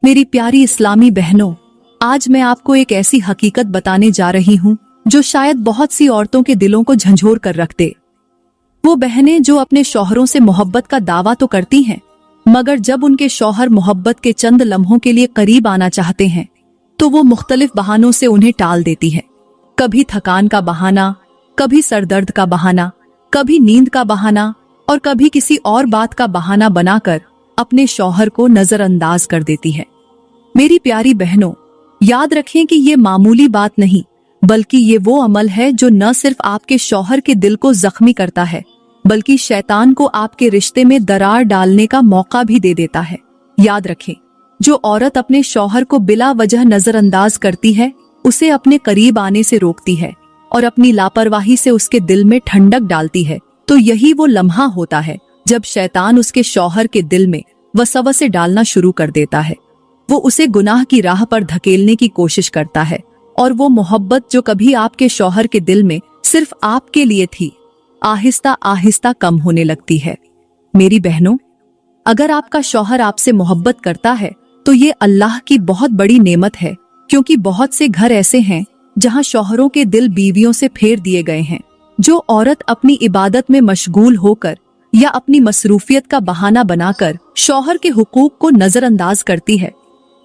मेरी प्यारी इस्लामी बहनों, आज मैं आपको एक ऐसी हकीकत बताने जा रही हूँ जो शायद बहुत सी औरतों के दिलों को झंझोर कर रख दे। वो बहनें जो अपने शौहरों से मोहब्बत का दावा तो करती हैं, मगर जब उनके शौहर मोहब्बत के चंद लम्हों के लिए करीब आना चाहते हैं तो वो मुख्तलिफ बहानों से उन्हें टाल देती है। कभी थकान का बहाना, कभी सरदर्द का बहाना, कभी नींद का बहाना और कभी किसी और बात का बहाना बनाकर अपने शौहर को नजरअंदाज कर देती है। मेरी प्यारी बहनों, याद रखें कि ये मामूली बात नहीं, बल्कि ये वो अमल है जो न सिर्फ आपके शौहर के दिल को जख्मी करता है, बल्कि शैतान को आपके रिश्ते में दरार डालने का मौका भी दे देता है। याद रखें, जो औरत अपने शौहर को बिला वजह नजरअंदाज करती है, उसे अपने करीब आने से रोकती है और अपनी लापरवाही से उसके दिल में ठंडक डालती है, तो यही वो लम्हा होता है जब शैतान उसके शौहर के दिल में वसवसे डालना शुरू कर देता है। वो उसे गुनाह की राह पर धकेलने की कोशिश करता है और वो मोहब्बत जो कभी आपके शौहर के दिल में सिर्फ आपके लिए थी, आहिस्ता आहिस्ता कम होने लगती है। मेरी बहनों, अगर आपका शौहर आपसे मोहब्बत करता है तो ये अल्लाह की बहुत बड़ी नेमत है, क्योंकि बहुत से घर ऐसे हैं जहां शौहरों के दिल बीवियों से फेर दिए गए हैं। जो औरत अपनी इबादत में मशगूल होकर या अपनी मसरूफियत का बहाना बनाकर शौहर के हुकूक को नजरअंदाज करती है,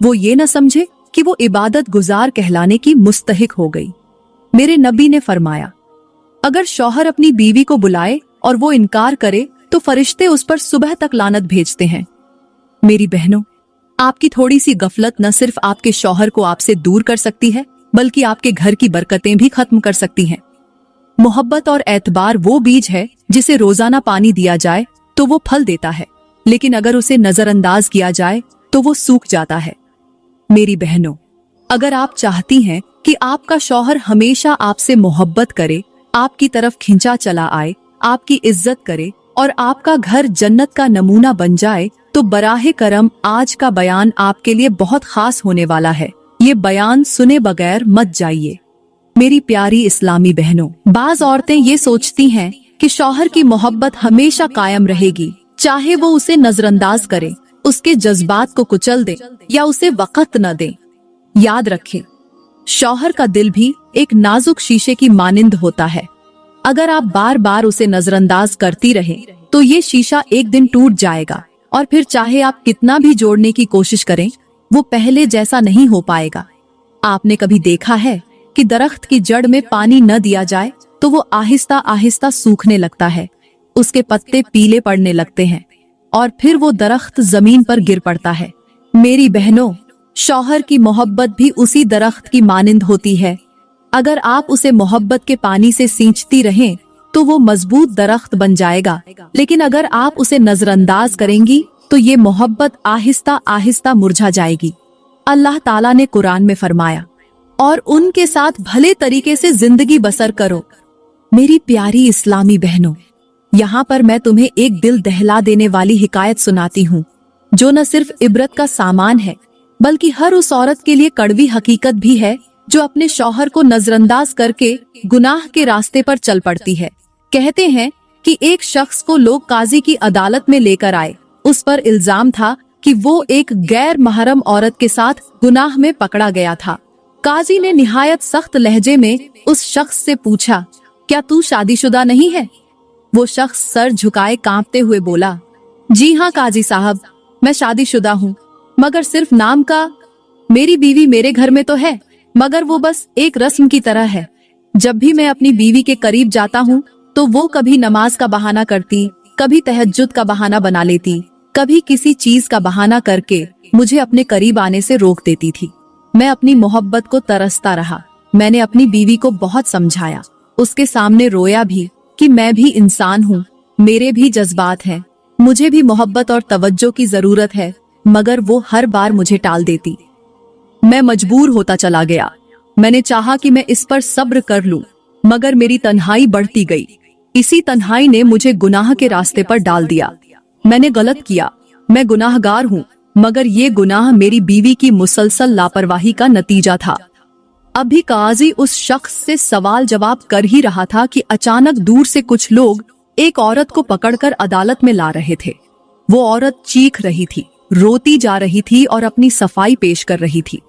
वो ये न समझे कि वो इबादत गुजार कहलाने की मुस्तहिक हो गई। मेरे नबी ने फरमाया, अगर शौहर अपनी बीवी को बुलाए और वो इनकार करे तो फरिश्ते उस पर सुबह तक लानत भेजते हैं। मेरी बहनों, आपकी थोड़ी सी गफलत न सिर्फ आपके शौहर को आपसे दूर कर सकती है, बल्कि आपके घर की बरकतें भी खत्म कर सकती हैं। मोहब्बत और एतबार वो बीज है जिसे रोजाना पानी दिया जाए तो वो फल देता है, लेकिन अगर उसे नजरअंदाज किया जाए तो वो सूख जाता है। मेरी बहनों, अगर आप चाहती हैं कि आपका शौहर हमेशा आपसे मोहब्बत करे, आपकी तरफ खिंचा चला आए, आपकी इज्जत करे और आपका घर जन्नत का नमूना बन जाए, तो बराहे करम आज का बयान आपके लिए बहुत खास होने वाला है। ये बयान सुने बगैर मत जाइए। मेरी प्यारी इस्लामी बहनों, बाज औरतें ये सोचती हैं कि शौहर की मोहब्बत हमेशा कायम रहेगी, चाहे वो उसे नजरअंदाज करे, उसके जज्बात को कुचल दे या उसे वक़्त न दे। याद रखें, शौहर का दिल भी एक नाजुक शीशे की मानिंद होता है। अगर आप बार बार उसे नजरअंदाज करती रहे तो ये शीशा एक दिन टूट जाएगा और फिर चाहे आप कितना भी जोड़ने की कोशिश करें, वो पहले जैसा नहीं हो पाएगा। आपने कभी देखा है कि दरख्त की जड़ में पानी न दिया जाए तो वो आहिस्ता आहिस्ता सूखने लगता है, उसके पत्ते पीले पड़ने लगते हैं और फिर वो दरख्त जमीन पर गिर पड़ता है। मेरी बहनों, शौहर की मोहब्बत भी उसी दरख्त की मानिंद होती है। अगर आप उसे मोहब्बत के पानी से सींचती रहें तो वो मजबूत दरख्त बन जाएगा, लेकिन अगर आप उसे नजरअंदाज करेंगी तो ये मोहब्बत आहिस्ता आहिस्ता मुरझा जाएगी। अल्लाह ताला ने कुरान में फरमाया, और उनके साथ भले तरीके से जिंदगी बसर करो। मेरी प्यारी इस्लामी बहनों, यहाँ पर मैं तुम्हें एक दिल दहला देने वाली हिकायत सुनाती हूँ, जो न सिर्फ इबरत का सामान है, बल्कि हर उस औरत के लिए कड़वी हकीकत भी है जो अपने शौहर को नजरअंदाज करके गुनाह के रास्ते पर चल पड़ती है। कहते हैं कि एक शख्स को लोग काजी की अदालत में लेकर आए। उस पर इल्जाम था कि वो एक गैर महरम औरत के साथ गुनाह में पकड़ा गया था। काजी ने निहायत सख्त लहजे में उस शख्स से पूछा, क्या तू शादीशुदा नहीं है? वो शख्स सर झुकाए कांपते हुए बोला, जी हाँ काजी साहब, मैं शादीशुदा हूँ, मगर सिर्फ नाम का। मेरी बीवी मेरे घर में तो है, मगर वो बस एक रस्म की तरह है। जब भी मैं अपनी बीवी के करीब जाता हूँ तो वो कभी नमाज का बहाना करती, कभी तहज्जुद का बहाना बना लेती, कभी किसी चीज का बहाना करके मुझे अपने करीब आने से रोक देती थी। मैं अपनी मोहब्बत को तरसता रहा। मैंने अपनी बीवी को बहुत समझाया, उसके सामने रोया भी कि मैं भी इंसान हूँ, मेरे भी जज्बात हैं, मुझे भी मोहब्बत और तवज्जो की जरूरत है, मगर वो हर बार मुझे टाल देती। मैं मजबूर होता चला गया। मैंने चाहा कि मैं इस पर सब्र कर लूं, मगर मेरी तन्हाई बढ़ती गई। इसी तन्हाई ने मुझे गुनाह के रास्ते पर डाल दिया। मैंने गलत किया, मैं गुनाहगार हूँ, मगर ये गुनाह मेरी बीवी की मुसलसल लापरवाही का नतीजा था। अभी काजी उस शख्स से सवाल जवाब कर ही रहा था कि अचानक दूर से कुछ लोग एक औरत को पकड़कर अदालत में ला रहे थे। वो औरत चीख रही थी, रोती जा रही थी और अपनी सफाई पेश कर रही थी।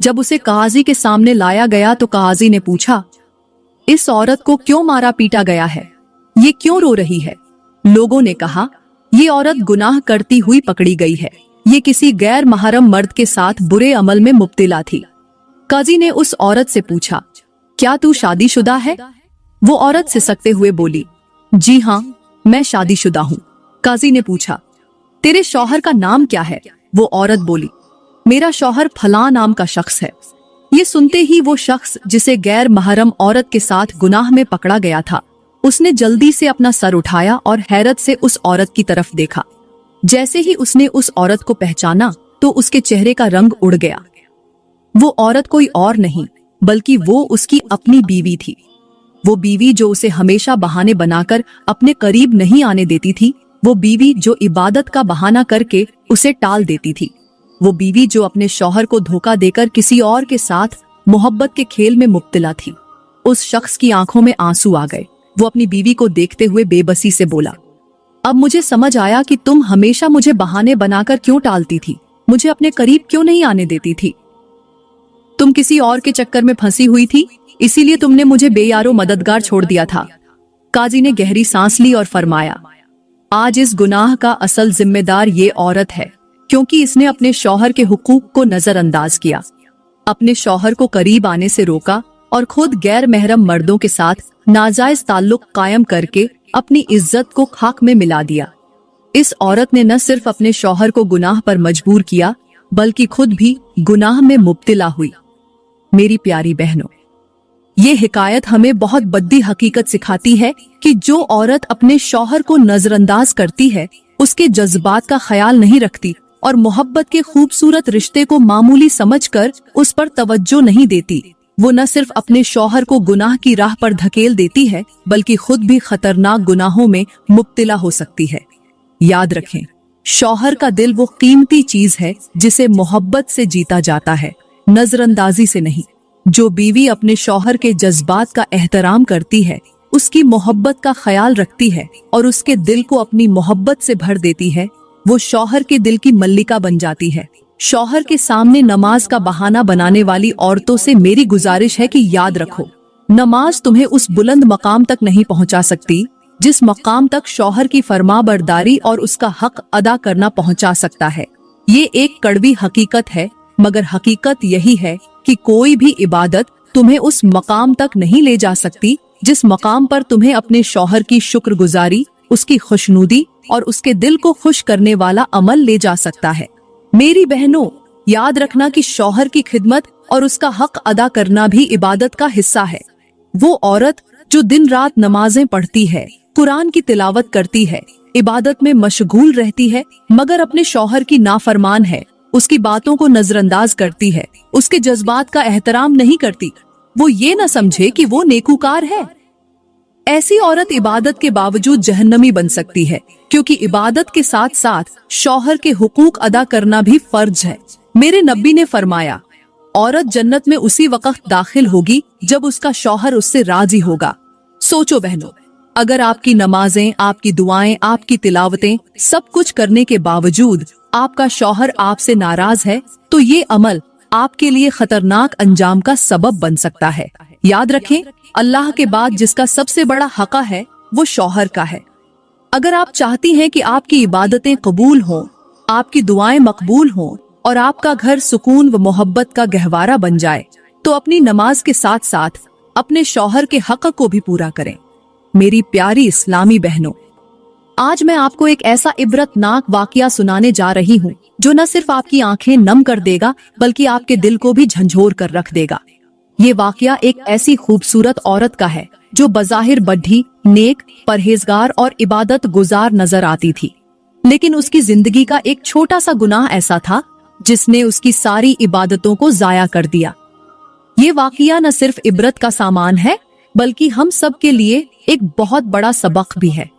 जब उसे काजी के सामने लाया गया तो काजी ने पूछा, इस औरत को क्यों मारा पीटा गया है? ये क्यों रो रही है? लोगों ने कहा, ये औरत गुनाह करती हुई पकड़ी गई है। ये किसी गैर महरम मर्द के साथ बुरे अमल में मुब्तिला थी। काजी ने उस औरत से पूछा, क्या तू शादीशुदा है? वो औरत सिसकते हुए बोली, जी हाँ, मैं शादीशुदा हूँ। काजी ने पूछा, तेरे शौहर का नाम क्या है? वो औरत बोली, मेरा शौहर फलां नाम का शख्स है। ये सुनते ही वो शख्स जिसे गैर महरम औरत के साथ गुनाह में पकड़ा गया था, उसने जल्दी से अपना सर उठाया और हैरत से उस औरत की तरफ देखा। जैसे ही उसने उस औरत को पहचाना तो उसके चेहरे का रंग उड़ गया। वो औरत कोई और नहीं बल्कि वो उसकी अपनी बीवी थी। वो बीवी जो उसे हमेशा बहाने बनाकर अपने करीब नहीं आने देती थी। वो बीवी जो इबादत का बहाना करके उसे टाल देती थी। वो बीवी जो अपने शौहर को धोखा देकर किसी और के साथ मोहब्बत के खेल में मुब्तिला थी। उस शख्स की आंखों में आंसू आ गए। वो अपनी बीवी को देखते हुए बेबसी से बोला, अब मुझे समझ आया कि तुम हमेशा मुझे बहाने बनाकर क्यों टालती थी, मुझे अपने करीब क्यों नहीं आने देती थी। तुम किसी और के चक्कर में फंसी हुई थी, इसीलिए तुमने मुझे बेयारो मददगार छोड़ दिया था। काजी ने गहरी सांस ली और फरमाया, आज इस गुनाह का असल जिम्मेदार ये औरत है, क्योंकि इसने अपने शौहर के हुकूक को नजरअंदाज किया, अपने शौहर को करीब आने से रोका और खुद गैर महरम मर्दों के साथ नाजायज ताल्लुक कायम करके अपनी इज्जत को खाक में मिला दिया। इस औरत ने न सिर्फ अपने शौहर को गुनाह पर मजबूर किया बल्कि खुद भी गुनाह में मुब्तिला हुई। मेरी प्यारी बहनों, ये हिकायत हमें बहुत बड़ी हकीकत सिखाती है कि जो औरत अपने शौहर को नजरअंदाज करती है, उसके जज्बात का ख्याल नहीं रखती और मोहब्बत के खूबसूरत रिश्ते को मामूली समझकर उस पर तवज्जो नहीं देती, वो न सिर्फ अपने शौहर को गुनाह की राह पर धकेल देती है बल्कि खुद भी खतरनाक गुनाहों में मुब्तिला हो सकती है। याद रखें, शौहर का दिल वो कीमती चीज है जिसे मोहब्बत से जीता जाता है, नजरअंदाजी से नहीं। जो बीवी अपने शौहर के जज्बात का एहतराम करती है, उसकी मोहब्बत का ख्याल रखती है और उसके दिल को अपनी मोहब्बत से भर देती है, वो शौहर के दिल की मल्लिका बन जाती है। शौहर के सामने नमाज का बहाना बनाने वाली औरतों से मेरी गुजारिश है कि याद रखो, नमाज तुम्हें उस बुलंद मकाम तक नहीं पहुंचा सकती जिस मकाम तक शौहर की फरमाबरदारी और उसका हक अदा करना पहुंचा सकता है। ये एक कड़वी हकीकत है, मगर हकीकत यही है कि कोई भी इबादत तुम्हें उस मकाम तक नहीं ले जा सकती जिस मकाम पर तुम्हें अपने शौहर की शुक्रगुजारी, उसकी खुशनुदी और उसके दिल को खुश करने वाला अमल ले जा सकता है। मेरी बहनों, याद रखना कि शौहर की खिदमत और उसका हक अदा करना भी इबादत का हिस्सा है। वो औरत जो दिन रात नमाजें पढ़ती है, कुरान की तिलावत करती है, इबादत में मशगूल रहती है, मगर अपने शौहर की नाफरमान है, उसकी बातों को नजरअंदाज करती है, उसके जज्बात का एहतराम नहीं करती, वो ये न समझे कि वो नेकूकार है। ऐसी औरत इबादत के बावजूद जहन्नमी बन सकती है, क्योंकि इबादत के साथ साथ शौहर के हुकूक अदा करना भी फर्ज है। मेरे नबी ने फरमाया, औरत जन्नत में उसी वक्त दाखिल होगी जब उसका शौहर उससे राजी होगा। सोचो बहनों, अगर आपकी नमाजें, आपकी दुआएं, आपकी तिलावतें, सब कुछ करने के बावजूद आपका शौहर आपसे नाराज है, तो ये अमल आपके लिए खतरनाक अंजाम का सबब बन सकता है। याद रखें, अल्लाह के बाद जिसका सबसे बड़ा हक़ है वो शौहर का है। अगर आप चाहती हैं कि आपकी इबादतें कबूल हों, आपकी दुआएं मकबूल हों और आपका घर सुकून व मोहब्बत का गहवारा बन जाए, तो अपनी नमाज के साथ साथ अपने शौहर के हक़ को भी पूरा करें। मेरी प्यारी इस्लामी बहनों, आज मैं आपको एक ऐसा इबरतनाक वाकया सुनाने जा रही हूँ जो न सिर्फ आपकी आंखें नम कर देगा बल्कि आपके दिल को भी झंझोर कर रख देगा। ये वाकया एक ऐसी खूबसूरत औरत का है जो बज़ाहिर बड्ढी, नेक, परहेजगार और इबादत गुजार नजर आती थी, लेकिन उसकी जिंदगी का एक छोटा सा गुनाह ऐसा था जिसने उसकी सारी इबादतों को जाया कर दिया। ये वाकया न सिर्फ इबरत का सामान है बल्कि हम सब के लिए एक बहुत बड़ा सबक भी है।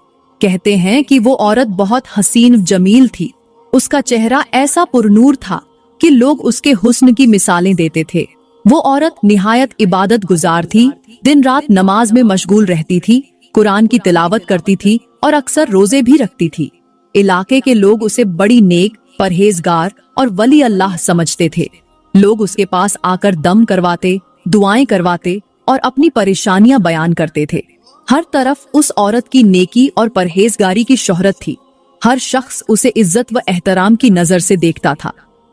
कहते हैं कि वो औरत बहुत हसीन जमील थी। उसका चेहरा ऐसा पुरनूर था कि लोग उसके हुस्न की मिसालें देते थे। वो औरत निहायत इबादत गुजार थी, दिन रात नमाज में मशगूल रहती थी, कुरान की तिलावत करती थी और अक्सर रोजे भी रखती थी। इलाके के लोग उसे बड़ी नेक, परहेजगार और वली अल्लाह समझते थे। लोग उसके पास आकर दम करवाते, दुआएं करवाते और अपनी परेशानियां बयान करते थे। हर तरफ उस औरत की नेकी और परहेजगारी की शोहरत थी। हर शख्स उसे इज्जत व एहतराम की नजर से देखता था।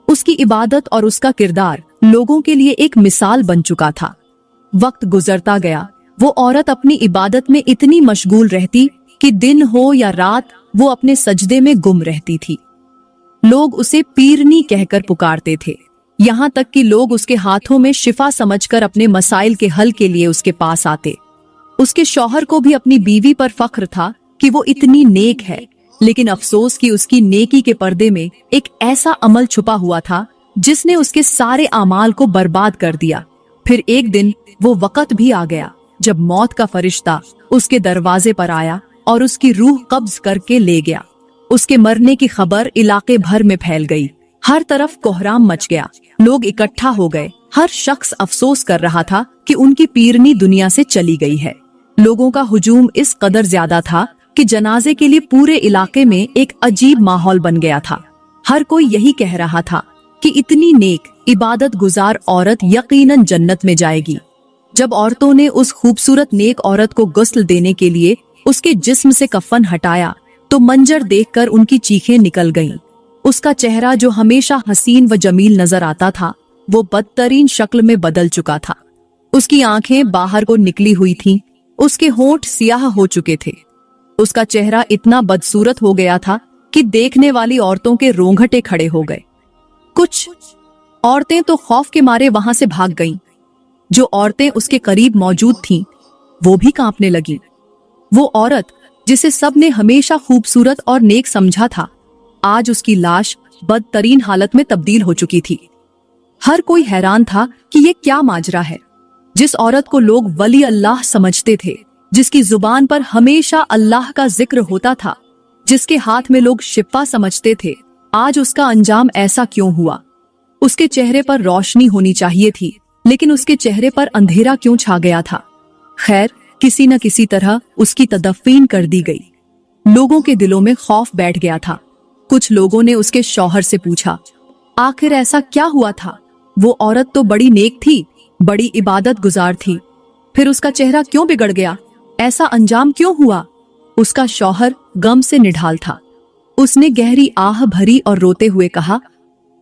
उसकी इबादत और उसका किरदार लोगों के लिए एक मिसाल बन चुका था। वक्त गुजरता गया, वो औरत अपनी इबादत में इतनी मशगूल रहती कि दिन हो या रात वो अपने सजदे में गुम रहती थी। लोग उसे पीरनी कहकर पुकारते थे, यहाँ तक कि लोग उसके हाथों में शिफा समझकर अपने मसाइल के हल के लिए उसके पास आते। उसके शौहर को भी अपनी बीवी पर फख्र था कि वो इतनी नेक है, लेकिन अफसोस कि उसकी नेकी के पर्दे में एक ऐसा अमल छुपा हुआ था जिसने उसके सारे आमाल को बर्बाद कर दिया। फिर एक दिन वो वक्त भी आ गया जब मौत का फरिश्ता उसके दरवाजे पर आया और उसकी रूह कब्ज करके ले गया। उसके मरने की खबर इलाके भर में फैल गई। हर तरफ कोहराम मच गया। लोग इकट्ठा हो गए। हर शख्स अफसोस कर रहा था कि उनकी पीरनी दुनिया से चली गई है। लोगों का हुजूम इस कदर ज्यादा था कि जनाजे के लिए पूरे इलाके में एक अजीब माहौल बन गया था। हर कोई यही कह रहा था कि इतनी नेक इबादत गुजार औरत यकीनन जन्नत में जाएगी। जब औरतों ने उस खूबसूरत नेक औरत को गुस्ल देने के लिए उसके जिस्म से कफन हटाया तो मंजर देखकर उनकी चीखें निकल गईं। उसका चेहरा जो हमेशा हसीन व जमील नजर आता था, वो बदतरीन शक्ल में बदल चुका था। उसकी आंखें बाहर को निकली हुई थीं, उसके होंठ सियाह हो चुके थे। उसका चेहरा इतना बदसूरत हो गया था कि देखने वाली औरतों के रोंगटे खड़े हो गए। कुछ औरतें तो खौफ के मारे वहां से भाग गईं। जो औरतें उसके करीब मौजूद थीं, वो भी कांपने लगीं। वो औरत जिसे सब ने हमेशा खूबसूरत और नेक समझा था, आज उसकी लाश बदतरीन हालत में तब्दील हो चुकी थी। हर कोई हैरान था कि ये क्या माजरा है। जिस औरत को लोग वली अल्लाह समझते थे, जिसकी जुबान पर हमेशा अल्लाह का जिक्र होता था, जिसके हाथ में लोग शिफा समझते थे, आज उसका अंजाम ऐसा क्यों हुआ? उसके चेहरे पर रोशनी होनी चाहिए थी, लेकिन उसके चेहरे पर अंधेरा क्यों छा गया था? खैर, किसी न किसी तरह उसकी तदफीन कर दी गई। लोगों के दिलों में खौफ बैठ गया था। कुछ लोगों ने उसके शौहर से पूछा, आखिर ऐसा क्या हुआ था? वो औरत तो बड़ी नेक थी, बड़ी इबादत गुजार थी, फिर उसका चेहरा क्यों बिगड़ गया? ऐसा अंजाम क्यों हुआ? उसका शौहर गम से निढाल था। उसने गहरी आह भरी और रोते हुए कहा,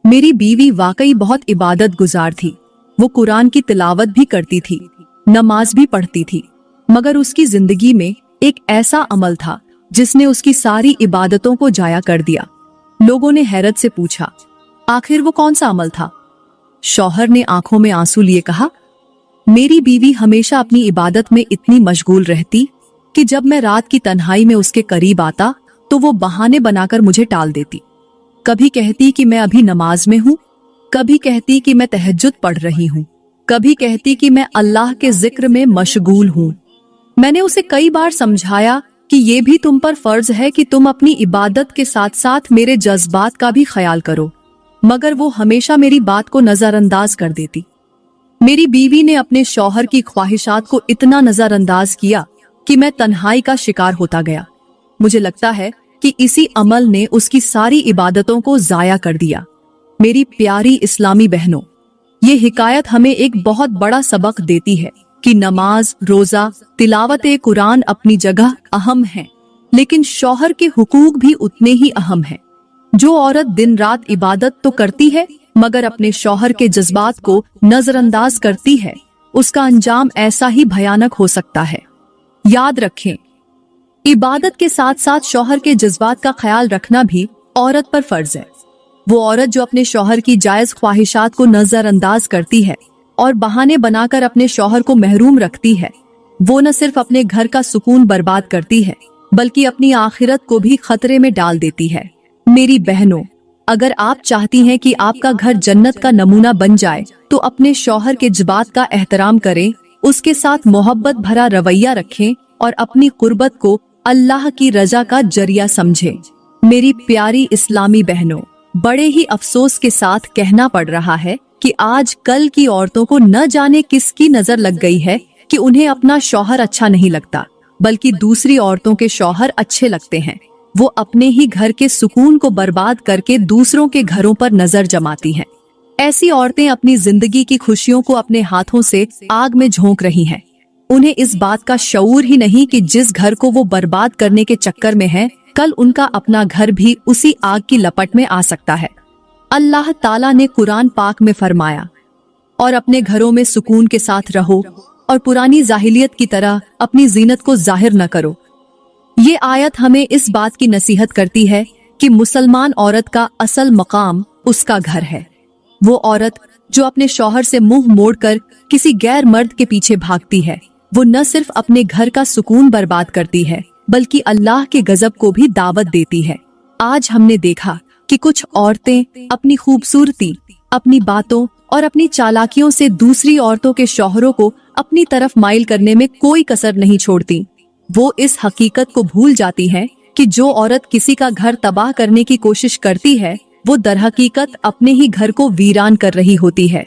मेरी बीवी वाकई बहुत इबादत गुजार थी। वो कुरान की तिलावत भी करती थी, नमाज भी पढ़ती थी, मगर उसकी जिंदगी में एक ऐसा अमल था जिसने उसकी सारी इबादतों को जाया कर दिया। लोगों ने हैरत से पूछा, आखिर वो कौन सा अमल था? शौहर ने आंखों में आंसू लिए कहा, मेरी बीवी हमेशा अपनी इबादत में इतनी मशगूल रहती कि जब मैं रात की तन्हाई में उसके करीब आता तो वो बहाने बनाकर मुझे टाल देती। कभी कहती कि मैं अभी नमाज में हूँ, कभी कहती कि मैं तहज्जुद पढ़ रही हूँ, कभी कहती कि मैं अल्लाह के जिक्र में मशगूल हूँ। मैंने उसे कई बार समझाया कि ये भी तुम पर फर्ज है कि तुम अपनी इबादत के साथ साथ मेरे जज्बात का भी ख्याल करो, मगर वो हमेशा मेरी बात को नजरअंदाज कर देती। मेरी बीवी ने अपने शौहर की ख्वाहिशात को इतना नजरअंदाज किया कि मैं तन्हाई का शिकार होता गया। मुझे लगता है कि इसी अमल ने उसकी सारी इबादतों को जाया कर दिया। मेरी प्यारी इस्लामी बहनों, ये हिकायत हमें एक बहुत बड़ा सबक देती है कि नमाज, रोजा, तिलावत कुरान अपनी जगह अहम है, लेकिन शौहर के हुकूक भी उतने ही अहम हैं। जो औरत दिन रात इबादत तो करती है मगर अपने शौहर के जज्बात को नजरअंदाज करती है, उसका अंजाम ऐसा ही भयानक हो सकता है। याद रखें, इबादत के साथ साथ शौहर के जज्बात का ख्याल रखना भी औरत पर फर्ज है। वो औरत जो अपने शौहर की जायज ख्वाहिशात को नजरअंदाज करती है और बहाने बनाकर अपने शौहर को महरूम रखती है, वो न सिर्फ अपने घर का सुकून बर्बाद करती है बल्कि अपनी आखिरत को भी खतरे में डाल देती है। मेरी बहनों, अगर आप चाहती हैं कि आपका घर जन्नत का नमूना बन जाए तो अपने शौहर के जज्बात का एहतराम करें, उसके साथ मोहब्बत भरा रवैया रखें और अपनी कुर्बत को अल्लाह की रजा का जरिया समझें। मेरी प्यारी इस्लामी बहनों, बड़े ही अफसोस के साथ कहना पड़ रहा है कि आज कल की औरतों को न जाने किसकी नजर लग गई है कि उन्हें अपना शौहर अच्छा नहीं लगता, बल्कि दूसरी औरतों के शौहर अच्छे लगते हैं। वो अपने ही घर के सुकून को बर्बाद करके दूसरों के घरों पर नजर जमाती हैं। ऐसी औरतें अपनी जिंदगी की खुशियों को अपने हाथों से आग में झोंक रही हैं। उन्हें इस बात का शऊर ही नहीं कि जिस घर को वो बर्बाद करने के चक्कर में है, कल उनका अपना घर भी उसी आग की लपट में आ सकता है। अल्लाह ताला ने कुरान पाक में फरमाया, और अपने घरों में सुकून के साथ रहो और पुरानी जाहिलियत की तरह अपनी जीनत को जाहिर न करो। ये आयत हमें इस बात की नसीहत करती है कि मुसलमान औरत का असल मकाम उसका घर है। वो औरत जो अपने शौहर से मुंह मोड़कर किसी गैर मर्द के पीछे भागती है, वो न सिर्फ अपने घर का सुकून बर्बाद करती है, बल्कि अल्लाह के गजब को भी दावत देती है। आज हमने देखा कि कुछ औरतें अपनी खूबसूरती, अपनी बातों और अपनी चालाकियों से दूसरी औरतों के शौहरों को अपनी तरफ माइल करने में कोई कसर नहीं छोड़ती। वो इस हकीकत को भूल जाती है कि जो औरत किसी का घर तबाह करने की कोशिश करती है, वो दरहकीकत अपने ही घर को वीरान कर रही होती है।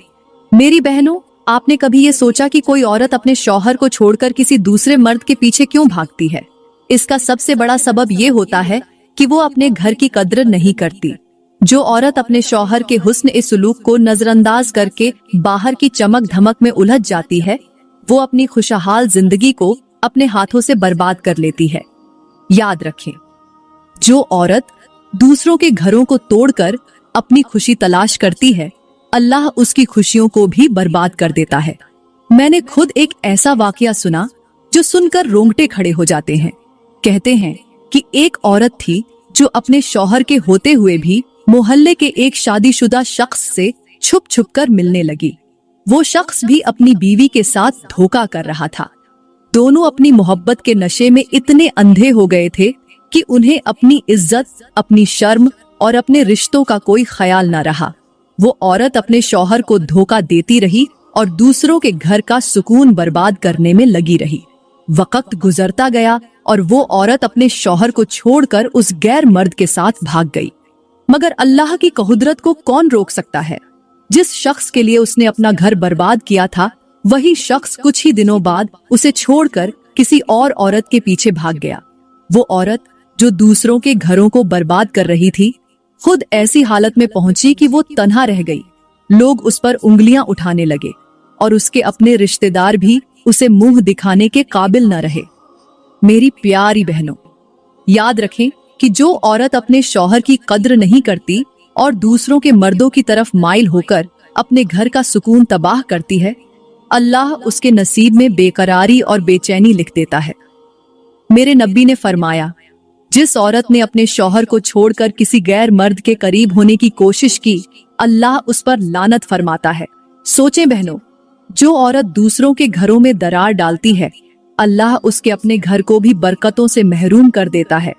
मेरी बहनों, आपने कभी ये सोचा कि कोई औरत अपने शौहर को छोड़कर किसी दूसरे मर्द के पीछे क्यों भागती है? इसका सबसे बड़ा सबब ये होता है कि वो अपने घर की कद्र नहीं करती। जो औरत अपने शौहर के हुस्न ए सुलूक को नजरअंदाज करके बाहर की चमक धमक में उलझ जाती है, वो अपनी खुशहाल जिंदगी को अपने हाथों से बर्बाद कर लेती है। याद रखें, जो औरत दूसरों के घरों को तोड़कर अपनी खुशी तलाश करती है, अल्लाह उसकी खुशियों को भी बर्बाद कर देता है। मैंने खुद एक ऐसा वाकया सुना जो सुनकर रोंगटे खड़े हो जाते हैं। कहते हैं कि एक औरत थी जो अपने शौहर के होते हुए भी मोहल्ले के एक शादीशुदा शख्स से छुप छुप कर मिलने लगी। वो शख्स भी अपनी बीवी के साथ धोखा कर रहा था। दोनों अपनी मोहब्बत के नशे में इतने अंधे हो गए थे कि उन्हें अपनी इज्जत, अपनी शर्म और अपने रिश्तों का कोई ख्याल न रहा। वो औरत अपने शौहर को धोखा देती रही और दूसरों के घर का सुकून बर्बाद करने में लगी रही। वक्त गुजरता गया और वो औरत अपने शौहर को छोड़कर उस गैर मर्द के साथ भाग गई। मगर अल्लाह की कुदरत को कौन रोक सकता है? जिस शख्स के लिए उसने अपना घर बर्बाद किया था, वही शख्स कुछ ही दिनों बाद उसे छोड़कर किसी और औरत के पीछे भाग गया। वो औरत जो दूसरों के घरों को बर्बाद कर रही थी, खुद ऐसी हालत में पहुंची कि वो तन्हा रह गई। लोग उस पर उंगलियां उठाने लगे और उसके अपने रिश्तेदार भी उसे मुंह दिखाने के काबिल न रहे। मेरी प्यारी बहनों, याद रखें कि जो औरत अपने शौहर की कद्र नहीं करती और दूसरों के मर्दों की तरफ माइल होकर अपने घर का सुकून तबाह करती है, अल्लाह उसके नसीब में बेकरारी और बेचैनी लिख देता है। मेरे नबी ने फरमाया, जिस औरत ने अपने शौहर को छोड़कर किसी गैर मर्द के करीब होने की कोशिश की, अल्लाह उस पर लानत फरमाता है। सोचें बहनों, जो औरत दूसरों के घरों में दरार डालती है, अल्लाह उसके अपने घर को भी बरकतों से महरूम कर देता है।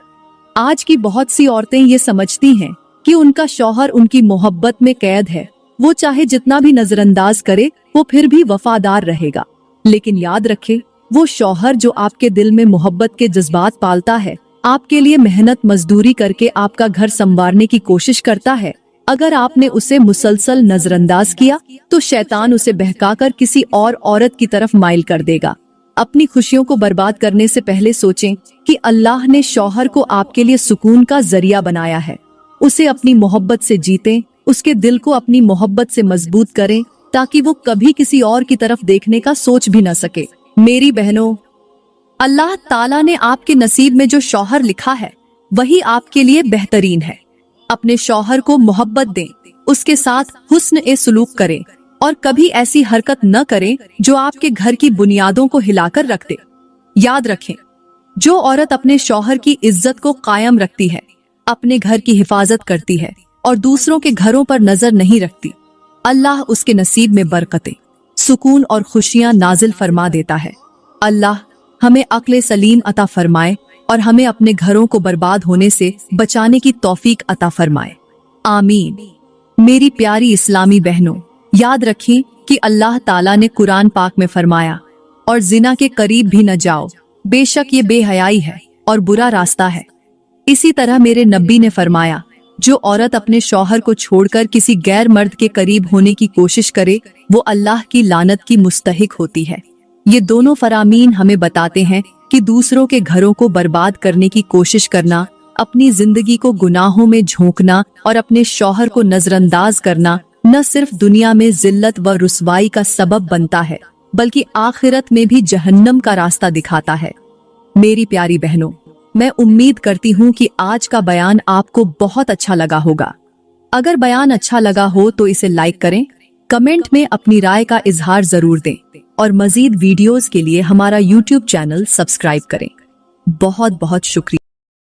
आज की बहुत सी औरतें ये समझती हैं कि उनका शौहर उनकी मोहब्बत में कैद है, वो चाहे जितना भी नजरअंदाज करे, वो फिर भी वफादार रहेगा। लेकिन याद रखें, वो शौहर जो आपके दिल में मोहब्बत के जज्बात पालता है, आपके लिए मेहनत मजदूरी करके आपका घर संवारने की कोशिश करता है, अगर आपने उसे मुसलसल नजरअंदाज किया तो शैतान उसे बहकाकर किसी और औरत की तरफ माइल कर देगा। अपनी खुशियों को बर्बाद करने से पहले सोचें कि अल्लाह ने शौहर को आपके लिए सुकून का जरिया बनाया है। उसे अपनी मोहब्बत से जीतें, उसके दिल को अपनी मोहब्बत से मजबूत करें ताकि वो कभी किसी और की तरफ देखने का सोच भी न सके। मेरी बहनों, अल्लाह ताला ने आपके नसीब में जो शौहर लिखा है, वही आपके लिए बेहतरीन है। अपने शौहर को मोहब्बत दें, उसके साथ हुस्न ए सुलूक करें और कभी ऐसी हरकत न करें जो आपके घर की बुनियादों को हिलाकर रख दे। याद रखें, जो औरत अपने शौहर की इज्जत को कायम रखती है, अपने घर की हिफाजत करती है और दूसरों के घरों पर नजर नहीं रखती, अल्लाह उसके नसीब में बरकतें, सुकून और खुशियां नाजिल फरमा देता है। अल्लाह हमें अक्ल सलीम अता फरमाए और हमें अपने घरों को बर्बाद होने से बचाने की तौफीक अता फरमाए। आमीन। मेरी प्यारी इस्लामी बहनों, याद रखें कि अल्लाह ताला ने कुरान पाक में फरमाया, और जिना के करीब भी न जाओ, बेशक ये बेहयाई है और बुरा रास्ता है। इसी तरह मेरे नबी ने फरमाया, जो औरत अपने शौहर को छोड़कर किसी गैर मर्द के करीब होने की कोशिश करे, वो अल्लाह की लानत की मुस्तहिक होती है। ये दोनों फरामीन हमें बताते हैं कि दूसरों के घरों को बर्बाद करने की कोशिश करना अपनी जिंदगी को गुनाहों में झोंकना और अपने शौहर को नजरअंदाज करना न सिर्फ दुनिया में जिल्लत व रुसवाई का सबब बनता है, बल्कि आखिरत में भी जहन्नम का रास्ता दिखाता है। मेरी प्यारी बहनों, मैं उम्मीद करती हूँ कि आज का बयान आपको बहुत अच्छा लगा होगा। अगर बयान अच्छा लगा हो तो इसे लाइक करें, कमेंट में अपनी राय का इजहार जरूर दें और मजीद वीडियोस के लिए हमारा YouTube चैनल सब्सक्राइब करें। बहुत बहुत शुक्रिया।